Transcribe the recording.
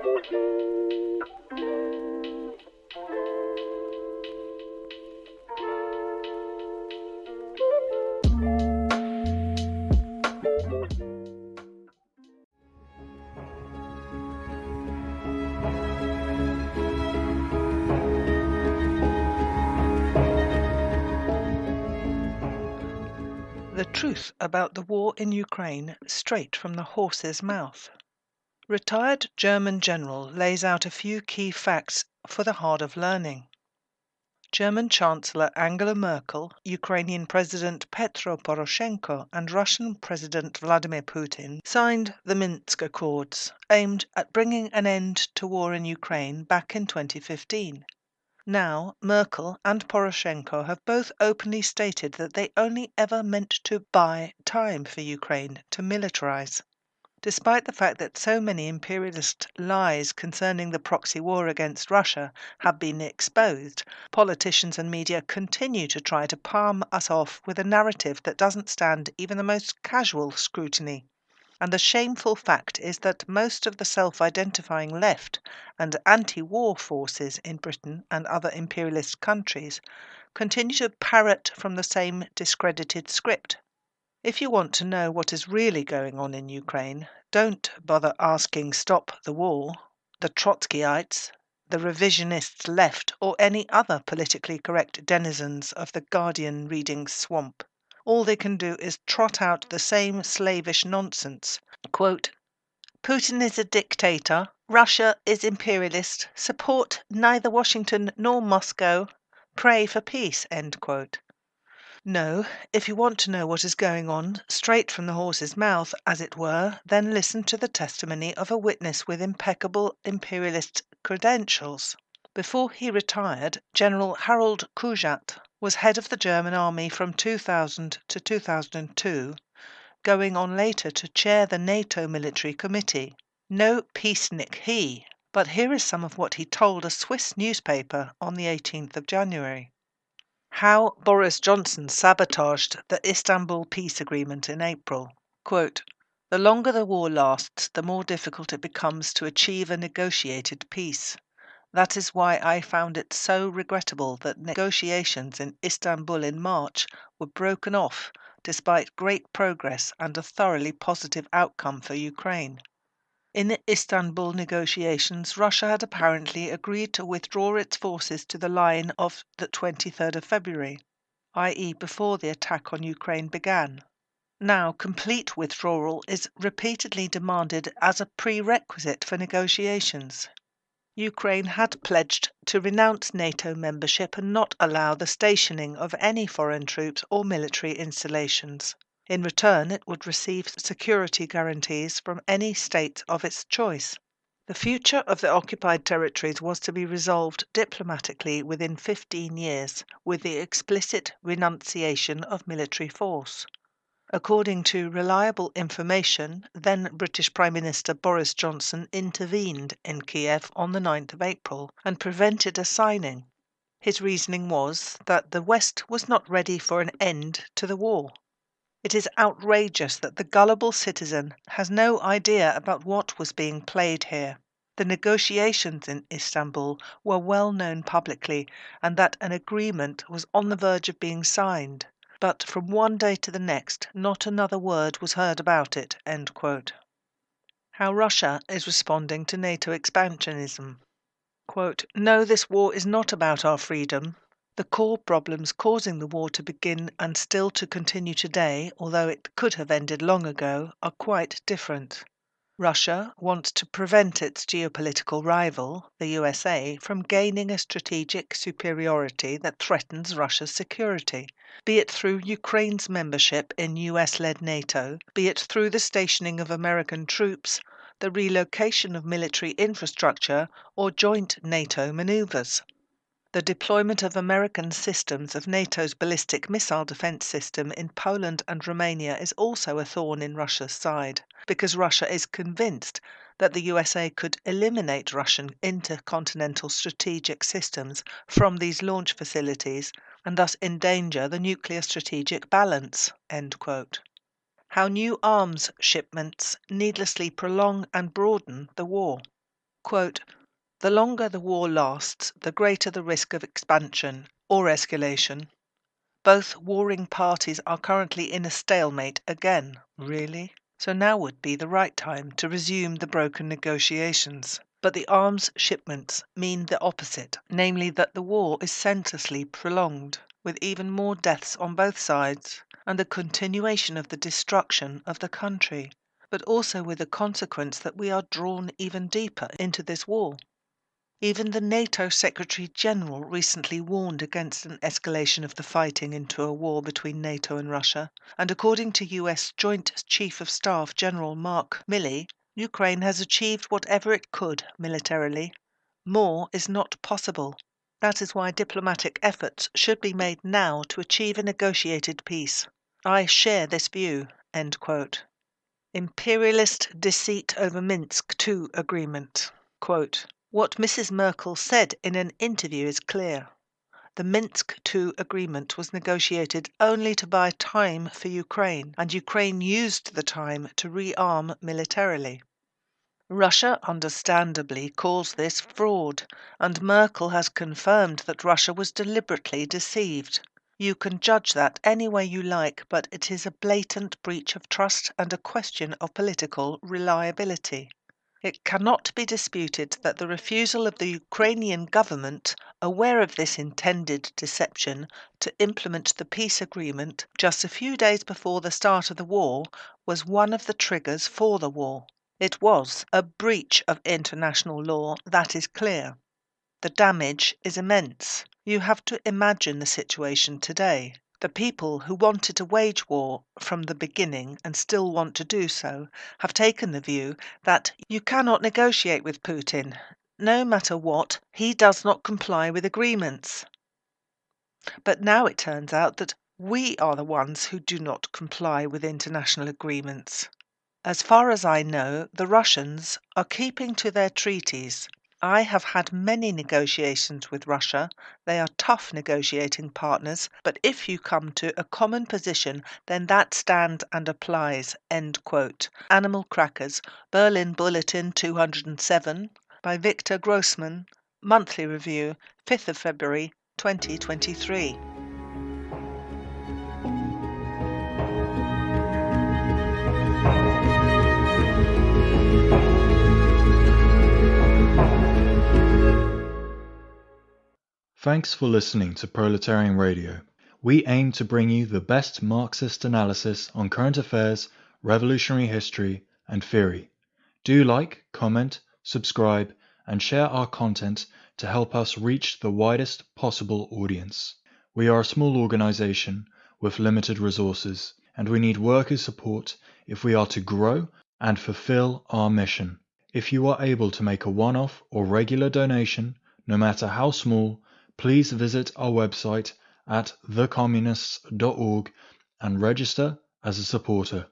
The truth about the war in Ukraine straight from the horse's mouth. Retired German general lays out a few key facts for the hard of learning. German Chancellor Angela Merkel, Ukrainian President Petro Poroshenko, and Russian President Vladimir Putin signed the Minsk Accords, aimed at bringing an end to war in Ukraine back in 2015. Now, Merkel and Poroshenko have both openly stated that they only ever meant to buy time for Ukraine to militarize. Despite the fact that so many imperialist lies concerning the proxy war against Russia have been exposed, politicians and media continue to try to palm us off with a narrative that doesn't stand even the most casual scrutiny. And the shameful fact is that most of the self-identifying left and anti-war forces in Britain and other imperialist countries continue to parrot from the same discredited script. If you want to know what is really going on in Ukraine, don't bother asking Stop the War, the Trotskyites, the revisionist left, or any other politically correct denizens of the Guardian reading swamp. All they can do is trot out the same slavish nonsense. Quote, Putin is a dictator, Russia is imperialist, support neither Washington nor Moscow, pray for peace, end quote. No, if you want to know what is going on, straight from the horse's mouth, as it were, then listen to the testimony of a witness with impeccable imperialist credentials. Before he retired, General Harold Kujat was head of the German army from 2000 to 2002, going on later to chair the NATO Military Committee. No peacenik he, but here is some of what he told a Swiss newspaper on the 18th of January. How Boris Johnson sabotaged the Istanbul peace agreement in April. Quote, the longer the war lasts, the more difficult it becomes to achieve a negotiated peace. That is why I found it so regrettable that negotiations in Istanbul in March were broken off despite great progress and a thoroughly positive outcome for Ukraine. In the Istanbul negotiations, Russia had apparently agreed to withdraw its forces to the line of the 23rd of February, i.e. before the attack on Ukraine began. Now, complete withdrawal is repeatedly demanded as a prerequisite for negotiations. Ukraine had pledged to renounce NATO membership and not allow the stationing of any foreign troops or military installations. In return, it would receive security guarantees from any state of its choice. The future of the occupied territories was to be resolved diplomatically within 15 years, with the explicit renunciation of military force. According to reliable information, then British Prime Minister Boris Johnson intervened in Kiev on the 9th of April and prevented a signing. His reasoning was that the West was not ready for an end to the war. It is outrageous that the gullible citizen has no idea about what was being played here. The negotiations in Istanbul were well known publicly, and that an agreement was on the verge of being signed. But from one day to the next, not another word was heard about it. End quote. How Russia is responding to NATO expansionism. Quote, no, this war is not about our freedom. The core problems causing the war to begin and still to continue today, although it could have ended long ago, are quite different. Russia wants to prevent its geopolitical rival, the USA, from gaining a strategic superiority that threatens Russia's security, be it through Ukraine's membership in US-led NATO, be it through the stationing of American troops, the relocation of military infrastructure, or joint NATO maneuvers. The deployment of American systems of NATO's ballistic missile defense system in Poland and Romania is also a thorn in Russia's side, because Russia is convinced that the USA could eliminate Russian intercontinental strategic systems from these launch facilities and thus endanger the nuclear strategic balance. End quote. How new arms shipments needlessly prolong and broaden the war. Quote, "The longer the war lasts, the greater the risk of expansion or escalation. Both warring parties are currently in a stalemate again." Really? So now would be the right time to resume the broken negotiations. But the arms shipments mean the opposite, namely that the war is senselessly prolonged, with even more deaths on both sides, and the continuation of the destruction of the country, but also with the consequence that we are drawn even deeper into this war. Even the NATO Secretary General recently warned against an escalation of the fighting into a war between NATO and Russia, and according to US Joint Chief of Staff General Mark Milley, Ukraine has achieved whatever it could militarily. More is not possible. That is why diplomatic efforts should be made now to achieve a negotiated peace. I share this view." End quote. Imperialist deceit over Minsk II agreement. Quote, "What Mrs. Merkel said in an interview is clear. The Minsk II agreement was negotiated only to buy time for Ukraine, and Ukraine used the time to rearm militarily. Russia understandably calls this fraud, and Merkel has confirmed that Russia was deliberately deceived. You can judge that any way you like, but it is a blatant breach of trust and a question of political reliability. It cannot be disputed that the refusal of the Ukrainian government, aware of this intended deception, to implement the peace agreement just a few days before the start of the war was one of the triggers for the war. It was a breach of international law, that is clear. The damage is immense. You have to imagine the situation today. The people who wanted to wage war from the beginning and still want to do so have taken the view that you cannot negotiate with Putin. No matter what, he does not comply with agreements. But now it turns out that we are the ones who do not comply with international agreements. As far as I know, the Russians are keeping to their treaties. I have had many negotiations with Russia. They are tough negotiating partners, but if you come to a common position, then that stands and applies." End quote. Animal Crackers, Berlin Bulletin 207, by Victor Grossman, Monthly Review, 5th of February 2023. Thanks for listening to Proletarian Radio. We aim to bring you the best Marxist analysis on current affairs, revolutionary history, and theory. Do like, comment, subscribe, and share our content to help us reach the widest possible audience. We are a small organization with limited resources, and we need workers' support if we are to grow and fulfill our mission. If you are able to make a one-off or regular donation, no matter how small, please visit our website at thecommunists.org and register as a supporter.